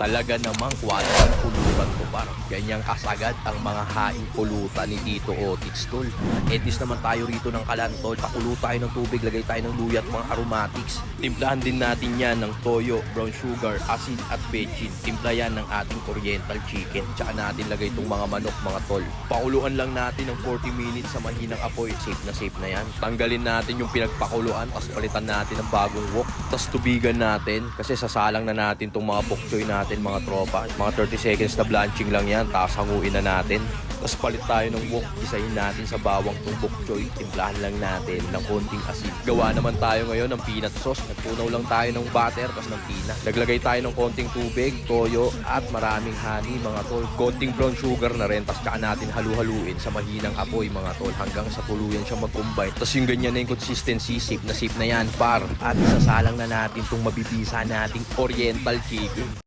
Talaga namang quality pulutan ko par. Ganyang kasagad ang mga haing pulutan ni Tito Otix tol. Edis naman tayo rito ng kalan tol. Pakulo tayo ng tubig, lagay tayo ng luya at mga aromatics. Timplahan din natin yan ng toyo, brown sugar, asin at bechin. Timpla yan ng ating oriental chicken. Tsaka natin lagay itong mga manok mga tol. Pakuluan lang natin ng 40 minutes sa mahinang apoy. Safe na yan. Tanggalin natin yung pinagpakuluan, tapos palitan natin ng bagong wok. Tapos tubigan natin kasi sasalang na natin itong mga bok choy natin mga tropa. Mga 30 seconds na blanching lang yan, tapos hanguin na natin. Tapos palit tayo ng wok, isahin natin sa bawang itong bok choy. Timplahan lang natin ng konting asin. Gawa naman tayo ngayon ng peanut sauce. Nagpunaw lang tayo ng butter, tapos ng peanut. Naglagay tayo ng konting tubig, toyo, at maraming honey mga tol. Konting brown sugar na rin, tapos tsaka natin halu-haluin sa mahinang apoy mga tol hanggang sa tuluyan siya mag-combine. Tapos yung ganyan na yung consistency, safe na yan par. At isasalang na natin itong mabibisa nating oriental chicken.